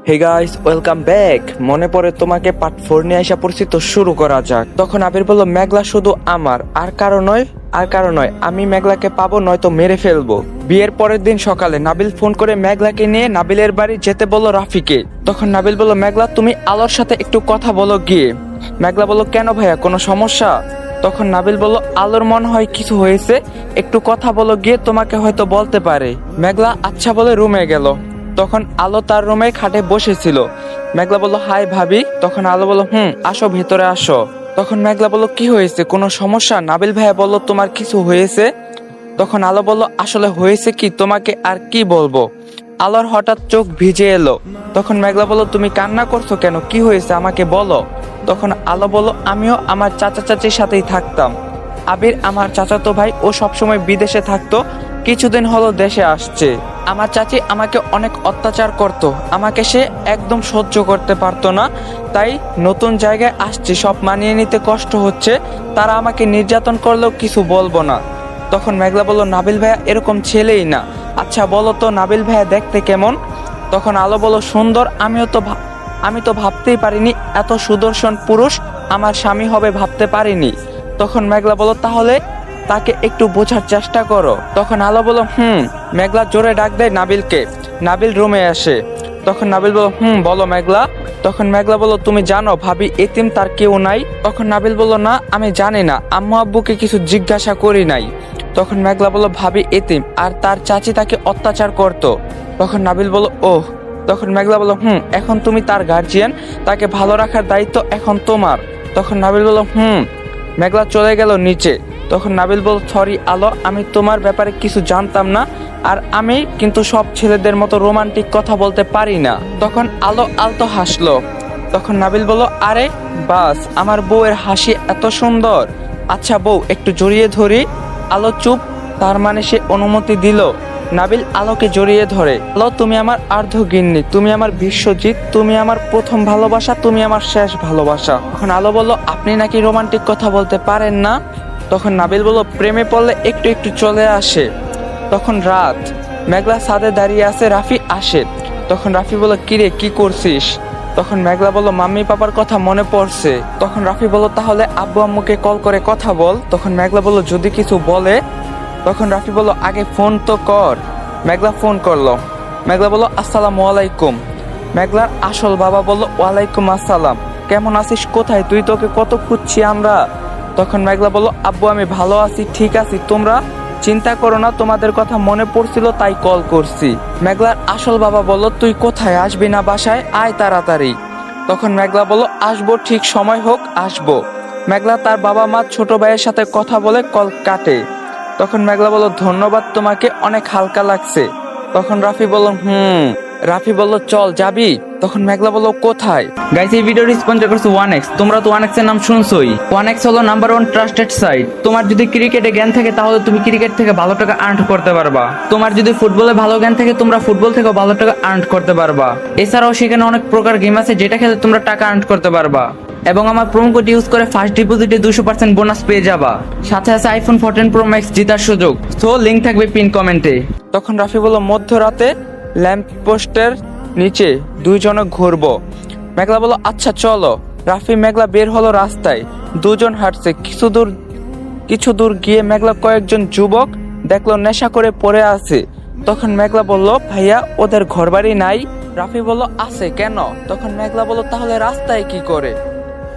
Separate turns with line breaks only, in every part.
Hey guys, welcome back. মনে পড়ে তোমাকে পার্ট 4 নিয়ে আসা পড়ছি, তো শুরু করা যাক। তখন আবির বলল, মেঘলা শুধু আমার, আর কারো নয়, আমি মেঘলাকে পাবো নয়তো মেরে ফেলবো। বিয়ের পরের দিন সকালে নাবিল ফোন করে মেঘলাকে নিয়ে নাবিলের বাড়ি যেতে বলল রাফিকে। তখন নাবিল বলল, মেঘলা তুমি আলোর সাথে একটু কথা বলো গিয়ে। মেঘলা বলল, কেন ভাইয়া, কোনো সমস্যা? তখন নাবিল বলল, আলোর মনে হয় কিছু হয়েছে, একটু কথা বলো গিয়ে, তোমাকে হয়তো বলতে পারে। মেঘলা আচ্ছা বলে রুমে গেল। তখন আলো তার রুমে খাটে বসেছিল। মেঘলা বলল, হাই ভাবি। তখন আলো বলল, আসো ভেতরে আসো। তখন মেঘলা বলল, কি হয়েছে, কোনো সমস্যা? নাবিল ভাইয়া বলল, তোমার কিছু হয়েছে? তখন আলো বলল, আসলে হয়েছে কি, তোমাকে আর কি বলবো। আলোর হঠাৎ চোখ ভিজে এলো। তখন মেঘলা বলল, তুমি কান্না করছো কেন, কি হয়েছে আমাকে বলো। তখন আলো বলল, আমিও আমার চাচা চাচির সাথেই থাকতাম। আবির আমার চাচাতো ভাই, ও সবসময় বিদেশে থাকতো, কিছুদিন হলো দেশে আসছে। আমার চাচি আমাকে অনেক অত্যাচার করত, আমাকে সে একদম সহ্য করতে পারতো না, তাই নতুন জায়গায় আসছি, সব মানিয়ে নিতে কষ্ট হচ্ছে। তারা আমাকে নির্যাতন করলেও কিছু বলবো না। তখন মেঘলা বলল, নাবিল ভাইয়া এরকম ছেলেই না। আচ্ছা বলো তো নাবিল ভাইয়া দেখতে কেমন? তখন আলো বলল, সুন্দর। আমি তো ভাবতেই পারিনি এত সুদর্শন পুরুষ আমার স্বামী হবে, ভাবতে পারিনি। তখন মেঘলা বলল, তাহলে তাকে একটু বোঝার চেষ্টা করো। তখন আলো বলল, মেঘলা জোরে ডাক দেয় নাবিলকে। নাবিল রুমে আসে। তখন নাবিল বলল, বলো মেঘলা। তখন মেঘলা বলল, তুমি জানো ভাবি এতিম, তার কেউ নাই? তখন নাবিল বলল, না আমি জানি না, আম্মু আব্বুকে কিছু জিজ্ঞাসা করি নাই। তখন মেঘলা বলল, ভাবি এতিম আর তার চাচি তাকে অত্যাচার করত। তখন নাবিল বলল, ওহ। তখন মেঘলা বলল, এখন তুমি তার গার্জিয়ান, তাকে ভালো রাখার দায়িত্ব এখন তোমার। তখন নাবিল বলল, মেঘলা চলে গেল নিচে। তখন নাবিল বলল, সরি আলো, আমি তোমার ব্যাপারে কিছু জানতাম না, আর আমি কিন্তু সব ছেলেদের মতো রোমান্টিক কথা বলতে পারি না। তখন আলো আলতো হাসলো। তখন নাবিল বলল, আরে বাস, আমার বউয়ের হাসি এত সুন্দর। আচ্ছা বউ, একটু জড়িয়ে ধরি। আলো চুপ, তার মানে সে অনুমতি দিল। নাবিল আলোকে জড়িয়ে ধরে। আলো, তুমি আমার আর্ধগিন্নি, তুমি আমার বিশ্বজিৎ, তুমি আমার প্রথম ভালোবাসা, তুমি আমার শেষ ভালোবাসা। তখন আলো বলল, আপনি নাকি রোমান্টিক কথা বলতে পারেন না? তখন নাবিল বলল, প্রেমে পড়লে একটু একটু চলে আসে। তখন রাত, মেঘলা ছাদে দাঁড়িয়ে আছে, রাফি আসে। তখন রাফি বলল, কিরে কি করছিস? তখন মেঘলা বলল, মাম্মি পাপার কথা মনে পড়ছে। তখন রাফি বলল, তাহলে আব্বু আম্মুকে কল করে কথা বল। তখন মেঘলা বলল, যদি কিছু বলে? তখন রাফি বলল, আগে ফোন তো কর। মেঘলা ফোন করলো। মেঘলা বলল, আসসালামু আলাইকুম। মেঘলার আসল বাবা বলল, ওয়ালাইকুম আসসালাম। কেমন আছিস, কোথায় তুই, তোকে কত খুঁজছি আমরা। তখন মেঘলা বলল, আব্বু আমি ভালো আছি, ঠিক আছি, তোমরা চিন্তা করো না, তোমাদের কথা মনে পড়ছিল তাই কল করছি। মেঘলার আসল বাবা বলল, তুই কোথায়, আসবি না বাসায়, আয় তাড়াতাড়ি। তখন মেঘলা বলল, আসবো, ঠিক সময় হোক আসবো। মেঘলা তার বাবা মা ছোট ভাইয়ের সাথে কথা বলে কল কাটে। তখন মেঘলা বলল, ধন্যবাদ তোমাকে, অনেক হালকা লাগছে। তখন রাফি বলল, রাফি বলল, চল যাবি? তখন মেঘলা বলল, কোথায়?
গাইস, এই ভিডিওটি স্পন্সর করছে 1x। তোমরা তো 1x এর নাম শুনছোই। 1x হলো নাম্বার 1 ট্রাস্টেড সাইট। তোমার যদি ক্রিকেটে জ্ঞান থাকে তাহলে তুমি ক্রিকেট থেকে ভালো টাকা আর্ন করতে পারবা। তোমার যদি ফুটবলে ভালো জ্ঞান থাকে তোমরা ফুটবল থেকে ভালো টাকা আর্ন করতে পারবা। এছাড়াও সেখানে অনেক প্রকার গেম আছে যেটা খেলে তোমরা টাকা আর্ন করতে পারবা। এবং আমার প্রোমো কোড ইউজ করে ফার্স্ট ডিপোজিটে 200% বোনাস পেয়ে যাবা। সাথে আছে আইফোন 14 প্রো ম্যাক্স জেতার সুযোগ। সো লিংক থাকবে পিন কমেন্টে।
তখন রাফি বলল, মধ্যরাতে ল্যাম্প পোস্টের নিচে দুইজনে ঘুরবো। মেঘলা বলল, আচ্ছা চলো। রাফি মেঘলা বের হলো রাস্তায়। দুজন হাঁটছে। কিছু দূর গিয়ে মেঘলা কয়েকজন যুবক দেখলো নেশা করে পড়ে আছে। তখন মেঘলা বলল, ভাইয়া ওদের ঘরবাড়ি নাই? রাফি বলল, আছে, কেন? তখন মেঘলা বলল, তাহলে রাস্তায় কি করে?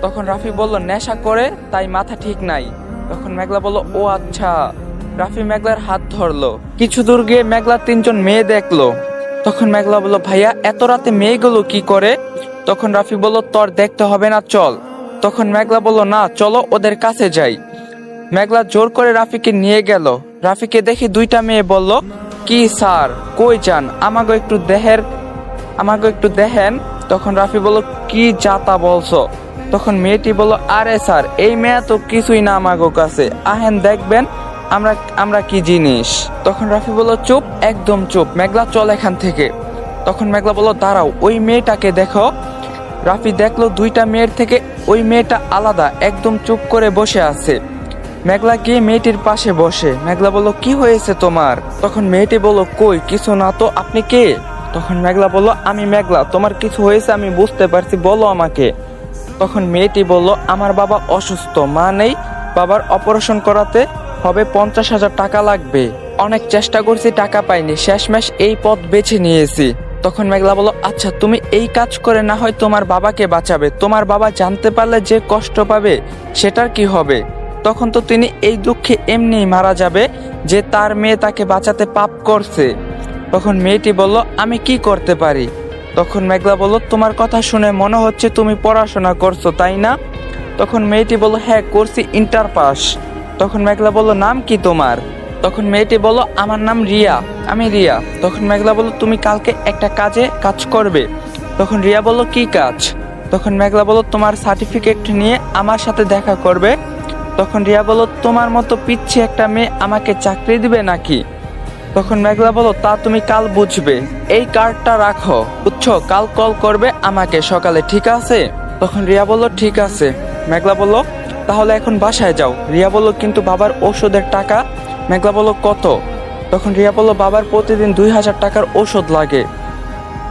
তখন রাফি বলল, নেশা করে, তাই মাথা ঠিক নাই। তখন মেঘলা বলল, ও আচ্ছা। রাফি মেঘলার হাত ধরলো। কিছু দূর গিয়ে মেঘলা তিনজন মেয়ে দেখলো। তখন মেঘলা বলল, ভাইয়া এত রাতে মেয়েগুলো কি করে? তখন রাফি বলল, তোর দেখতে হবে না, চল। তখন মেঘলা বলল, না চলো ওদের কাছে যাই। মেঘলা জোর করে রাফিকে নিয়ে গেল। রাফিকে দেখে দুইটা মেয়ে বলল, কি স্যার, কই যান, আমাকে একটু দেখেন। তখন রাফি বলল, কি যাতা বলছো? তখন মেয়েটি বলল, আরে স্যার, এই মেয়ে তো কিছুই না আমাগো কাছে, আহেন দেখবেন আমরা কি জিনিস। তখন রাফি বলল, চুপ, একদম চুপ, মেঘলা চল এখান থেকে। তখন মেঘলা বলল, দাঁড়াও, ওই মেয়েটাকে দেখো। রাফি দেখলো দুইটা মেয়ের থেকে ওই মেয়েটা আলাদা, একদম চুপ করে বসে আছে। মেঘলা গিয়ে মেয়েটির পাশে বসে। মেঘলা বলল, কি হয়েছে তোমার? তখন মেয়েটি বলল, কই কিছু না তো, আপনি কে? তখন মেঘলা বলল, আমি মেঘলা, তোমার কিছু হয়েছে আমি বুঝতে পারছি, বলো আমাকে। তখন মেয়েটি বলল, আমার বাবা অসুস্থ, মা নেই, বাবার অপারেশন করাতে হবে 50,000 টাকা লাগবে। অনেক চেষ্টা করছি, টাকা পাইনি, শেষমেশ এই পথ বেছে নিয়েছি। তখন মেঘলা বলল, আচ্ছা তুমি এই কাজ করে না হয় তোমার বাবাকে বাঁচাবে, তোমার বাবা জানতে পারলে যে কষ্ট পাবে সেটার কি হবে? তখন তো তিনি এই দুঃখে এমনিই মারা যাবে যে তার মেয়ে তাকে বাঁচাতে পাপ করছে। তখন মেয়েটি বলল, আমি কি করতে পারি? তখন মেঘলা বলল, তোমার কথা শুনে মনে হচ্ছে তুমি পড়াশোনা করছো, তাই না? তখন মেয়েটি বলল, হ্যাঁ করছি, ইন্টার পাস। তখন মেঘলা বলল, নাম কি তোমার? তখন মেয়েটি বলল, আমার নাম রিয়া, আমি রিয়া। তখন মেঘলা বলল, তুমি কালকে একটা কাজ করবে। তখন রিয়া বলল, কি কাজ? তখন মেঘলা বলল, তোমার সার্টিফিকেট নিয়ে আমার সাথে দেখা করবে। তখন রিয়া বলল, তোমার মতো পিচ্ছি একটা মেয়ে আমাকে চাকরি দিবে নাকি? তখন মেঘলা বলল, তা তুমি কাল বুঝবে, এই কার্ডটা রাখো, বুঝছো? কাল কল করবে আমাকে সকালে, ঠিক আছে? তখন রিয়া বলল, ঠিক আছে। মেঘলা বলল, তাহলে এখন বাসায় যাও। রিয়া বলল, কিন্তু বাবার ওষুধের টাকা? মেঘলা বলল, কত? তখন রিয়া বলল, বাবার প্রতিদিন 2,000 টাকার ওষুধ লাগে।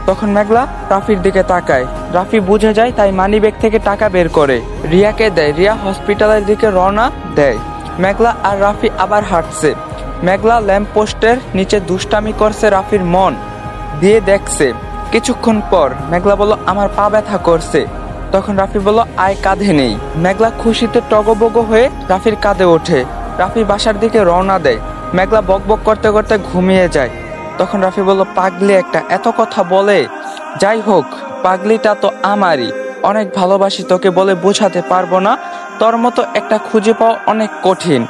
তখন মেঘলা রাফির দিকে তাকায়, রাফি বুঝে যায়, তাই মানিব্যাগ থেকে টাকা বের করে রিয়াকে দেয়। রিয়া হসপিটালের দিকে রওনা দেয়। মেঘলা আর রাফি আবার হাঁটছে। মেঘলা ল্যাম্পপোস্টের নিচে দুষ্টামি করছে, রাফির মন দিয়ে দেখছে। কিছুক্ষণ পর মেঘলা বলল, আমার পা ব্যথা করছে। তখন রাফি বলল, আয় কাঁধে নেই। মেঘলা খুশিতে টগবগ হয়ে রাফির কাঁধে ওঠে। রাফি বাসার দিকে রওনা দেয়। মেঘলা বকবক করতে করতে ঘুমিয়ে যায়। তখন রাফি বলল, পাগলি একটা, এত কথা বলে। যাই হোক, পাগলিটা তো আমারই, অনেক ভালোবাসি, তোকে বলে বোঝাতে পারবো না, তোর মতো একটা খুঁজে পাওয়া অনেক কঠিন।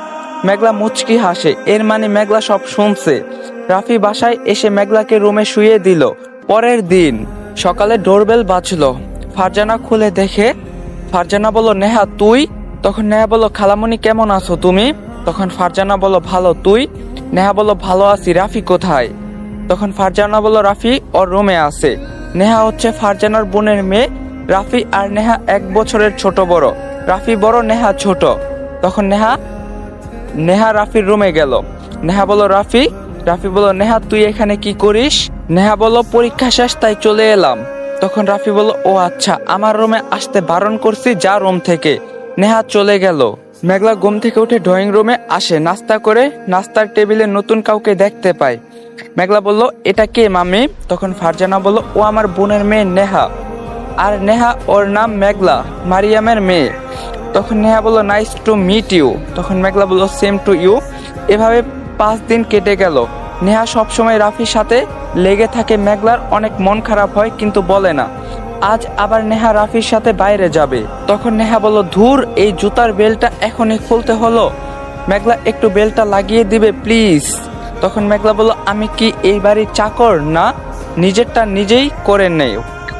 মেঘলা মুচকি হাসে, এর মানে মেঘলা সব শুনছে। রাফি বাসায় এসে মেঘলাকে রুমে শুয়ে দিল। পরের দিন সকালে ডোরবেল বাজলো। ফারজানা খুলে দেখে, ফারজানা বলল, নেহা তুই? তখন নেহা বলল, খালামণি কেমন আছো তুমি? তখন ফারজানা বলল, ভালো, তুই? নেহা বলল, ভালো আছি, রাফি কোথায়? তখন ফারজানা বলল, রাফি ওর রুমে আছে। নেহা হচ্ছে ফারজানার বোনের মেয়ে। রাফি আর নেহা 1 বছরের ছোট বড়। রাফি বড়, নেহা ছোট। তখন নেহা রাফির রুমে গেল। নেহা বলল, রাফি? রাফি বলল, নেহা তুই এখানে কি করিস? নেহা বলল, পরীক্ষা শেষ তাই চলে এলাম। তখন রাফি বলল, ও আচ্ছা, আমার রুমে আসতে বারণ করছি, যা রুম থেকে। নেহা চলে গেল। মেঘলা ঘুম থেকে উঠে ড্রয়িং রুমে আসে, নাস্তা করে নাস্তার টেবিলে নতুন কাউকে দেখতে পায়। মেঘলা বলল, এটা কে মামি? তখন ফারজানা বলল, ও আমার বোনের মেয়ে নেহা। আর নেহা ওর নাম মেঘলা, মারিয়ামের মেয়ে। তখন নেহা বলল, নাইস টু মিট ইউ। তখন মেঘলা বলল, সেম টু ইউ। এভাবে 5 দিন কেটে গেল। নেহা সবসময় রাফির সাথে লেগে থাকে। মেঘলার অনেক মন খারাপ হয়, কিন্তু বলে না। আজ আবার নেহা রাফির সাথে বাইরে যাবে। তখন নেহা বলল, ধুর, এই জুতার বেলটা এখনই খুলতে হলো। মেঘলা একটু বেলটা লাগিয়ে দিবে প্লিজ? তখন মেঘলা বলল, আমি কি এই বাড়ির চাকর না? নিজেরটা নিজেই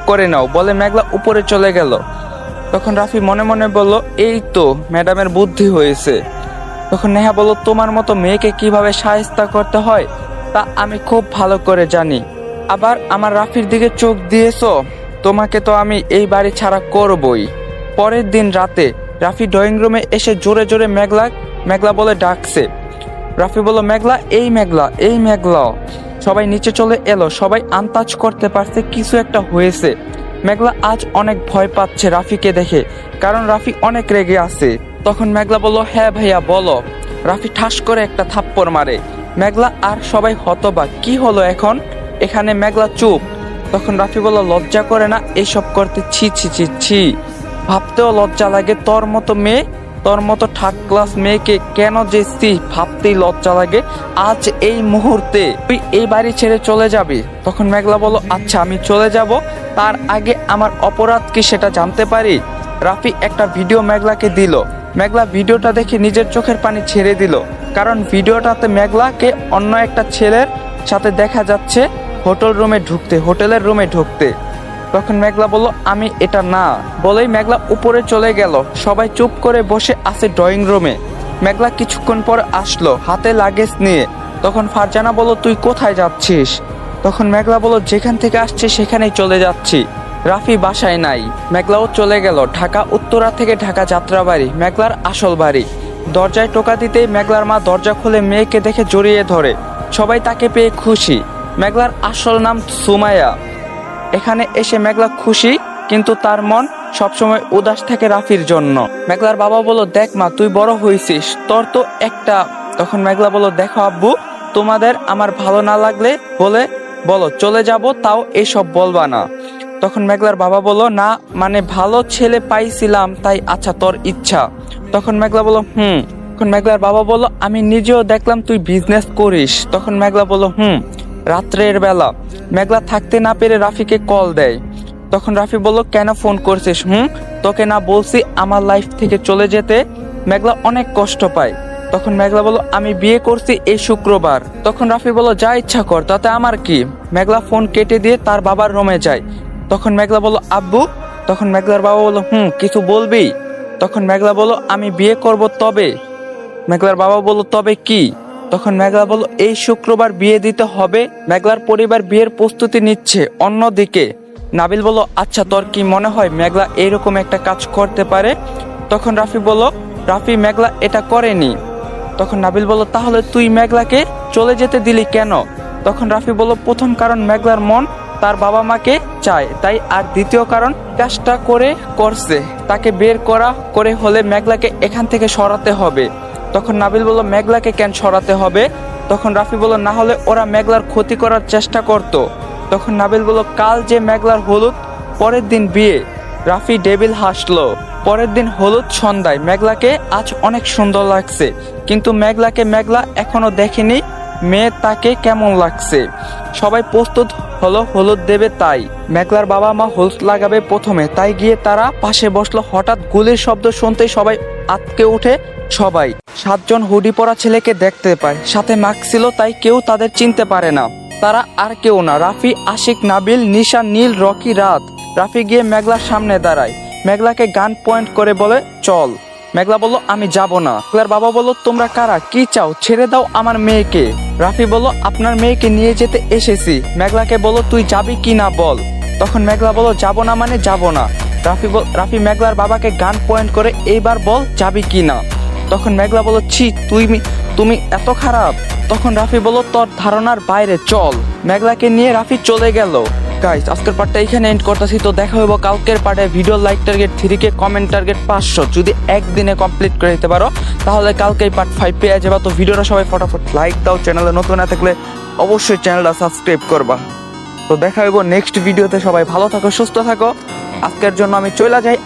করে নাও বলে মেঘলা উপরে চলে গেল। তখন রাফি মনে মনে বলল, এই তো ম্যাডামের বুদ্ধি হয়েছে। তখন নেহা বলল, তোমার মতো মেয়েকে কিভাবে শায়েস্তা করতে হয় তা আমি খুব ভালো করে জানি। আবার আমার রাফির দিকে চোখ দিয়েছো, তোমাকে তো আমি এই বাড়ি ছাড়া করবই। পরের দিন রাতে রাফি ড্রয়িং রুমে এসে জোরে জোরে মেঘলা বলে ডাকছে। রাফি বলল, মেঘলা, এই মেঘলা, এই মেঘলা। সবাই নিচে চলে এলো। সবাই আন্দাজ করতে পারছে কিছু একটা হয়েছে। মেঘলা আজ অনেক ভয় পাচ্ছে রাফিকে দেখে, কারণ রাফি অনেক রেগে আছে। তখন মেঘলা বলল, হ্যাঁ ভাইয়া বলো। রাফি ঠাস করে একটা থাপ্পড় মারে। মেঘলা আর সবাই হতবাক, কি হলো এখন এখানে? মেঘলা চুপ। তখন রাফি বলল, লজ্জা করে না এইসব করতে? ছি ছি ছি ছি, ভাবতেও লজ্জা লাগে। তোর মতো থার্ড ক্লাস মেয়েকে কেন যে ভাবতেই লজ্জা লাগে। আজ এই মুহূর্তে তুই এই বাড়ি ছেড়ে চলে যাবি? তখন মেঘলা বলল, আচ্ছা আমি চলে যাব, তার আগে আমার অপরাধ কি সেটা জানতে পারি? রাফি একটা ভিডিও মেঘলাকে দিল। মেঘলা ভিডিওটা দেখে নিজের চোখের পানি ছেড়ে দিল, কারণ ভিডিওটাতে মেঘলাকে অন্য একটা ছেলের সাথে দেখা যাচ্ছে হোটেলের রুমে ঢুকতে। তখন মেঘলা বলল, আমি এটা না বলেই মেঘলা উপরে চলে গেল। সবাই চুপ করে বসে আছে ড্রয়িং রুমে। মেঘলা কিছুক্ষণ পর আসলো হাতে লাগেজ নিয়ে। তখন ফারজানা বলল, তুই কোথায় যাচ্ছিস? তখন মেঘলা বলল, যেখান থেকে আসছি সেখানেই চলে যাচ্ছি। রাফি বাসায় নাই। মেঘলাও চলে গেল। ঢাকা উত্তরা থেকে ঢাকা যাত্রাবাড়ি মেঘলার আসল বাড়ি। দরজায় টোকা দিতেই মেঘলার মা দরজা খুলে মেয়েকে দেখে জড়িয়ে ধরে। সবাই তাকে পেয়ে খুশি। মেঘলার আসল নাম সুমাইয়া। এখানে এসে মেঘলা খুশি, কিন্তু তার মন সবসময় উদাস থাকে রাফির জন্য। মেঘলার বাবা বলল, দেখ মা, তুই বড় হয়েছিস, তোর তো একটা। তখন মেঘলা বলল, দেখো আব্বু, তোমাদের আমার ভালো না লাগলে বলে বলো, চলে যাব, তাও এসব বলবা না। তখন মেঘলার বাবা বলল, না মানে ভালো ছেলে পাইছিলাম তাই। আচ্ছা, তোর ইচ্ছা। তখন মেঘলা বলল, তখন মেঘলার বাবা বলল, আমি নিজেও দেখলাম তুই বিজনেস করিস। তখন মেঘলা বলল, রাত্রের বেলা মেঘলা থাকতে না পেরে রাফিকে কল দেয়। তখন রাফি বলল, কেন ফোন করছিস? তোকে না বলছি আমার লাইফ থেকে চলে যেতে? মেঘলা অনেক কষ্ট পায়। তখন মেঘলা বলল, আমি বিয়ে করছি এই শুক্রবার। তখন রাফি বলল, যা ইচ্ছা কর, তাতে আমার কি। মেঘলা ফোন কেটে দিয়ে তার বাবার রুমে যায়। তখন মেঘলা বলল, আব্বু। তখন মেঘলার বাবা বলল, কিছু বলবি? তখন মেঘলা বলল, আমি বিয়ে করব তবে। মেঘলার বাবা বলল, তবে কি? তখন মেঘলা বলল, এই শুক্রবার বিয়ে দিতে হবে। মেঘলার পরিবার বিয়ের প্রস্তুতি নিচ্ছে। অন্যদিকে নাবিল বলল, আচ্ছা, তোর কি মনে হয় মেঘলা এরকম একটা কাজ করতে পারে? তখন রাফি বলল, রাফি, মেঘলা এটা করেনি। তখন নাবিল বলল, তাহলে তুই মেঘলাকে চলে যেতে দিলি কেন? তখন রাফি বলল, প্রথম কারণ মেঘলার মন তার বাবা মাকে চায় তাই, আর দ্বিতীয় কারণ কাজটা করছে তাকে বের করে হলে মেঘলাকে এখান থেকে সরাতে হবে। তখন নাবিল বলল, মেঘলাকে কেন সরাতে হবে? তখন রাফি বলল, না হলে ওরা মেঘলার ক্ষতি করার চেষ্টা করত। তখন নাবিল বলল, কাল যে মেঘলার হলুদ, পরের দিন বিয়ে। রাফি ডেবিল হাসলো। পরের দিন হলুদ সন্ধ্যায় মেঘলাকে আজ অনেক সুন্দর লাগছে, কিন্তু মেঘলা এখনো দেখেনি মেয়ে তাকে কেমন লাগছে। সবাই প্রস্তুত হলো হলুদ দেবে তাই। মেঘলার বাবা মা হলুদ লাগাবে প্রথমে, তাই গিয়ে তারা পাশে বসলো। হঠাৎ গুলির শব্দ শুনতেই সবাই আতকে উঠে। সবাই 7 জন হুডি পরা ছেলেকে দেখতে পায়, সাথে মাস্ক ছিল তাই কেউ তাদের চিনতে পারে না। তারা আর কেউ না, রাফি, আশিক, নাবিল, নিশা, নীল, রকি, রাত। রাফি গিয়ে মেঘলার সামনে দাঁড়ায়, মেঘলাকে গান পয়েন্ট করে বলে, চল। মেঘলা বলল, আমি যাব না। মেঘলার বাবা বলল, তোমরা কারা, কি চাও, ছেড়ে দাও আমার মেয়েকে। রাফি বলল, আপনার মেয়েকে নিয়ে যেতে এসেছি। মেঘলাকে বলল, তুই যাবি কি না বল। তখন মেঘলা বলল, যাব না মানে যাব না। রাফি মেঘলার বাবাকে গান পয়েন্ট করে, এইবার বল যাবি কি না। তখন মেঘলা বলল, ছি, তুমি এত খারাপ। তখন রাফি বলল, তোর ধারণার বাইরে, চল। মেঘলাকে নিয়ে রাফি চলে গেল। গাইস, আজকের পার্টটা এখানে এন্ড করতেছি। তো দেখা হইব কালকের পার্টে। Video like target 3K, comment target 500। যদি একদিনে কমপ্লিট করে দিতে পারো তাহলে কালকেই পার্ট 5 পেয়ে যাবা। তো ভিডিওটা সবাই ফটাফট লাইক দাও। চ্যানেলে নতুন না থাকলে অবশ্যই চ্যানেলটা সাবস্ক্রাইব করবা। তো দেখা হইব নেক্সট ভিডিওতে। সবাই ভালো থাকো, সুস্থ থাকো। আজকের জন্য আমি চলে যাই।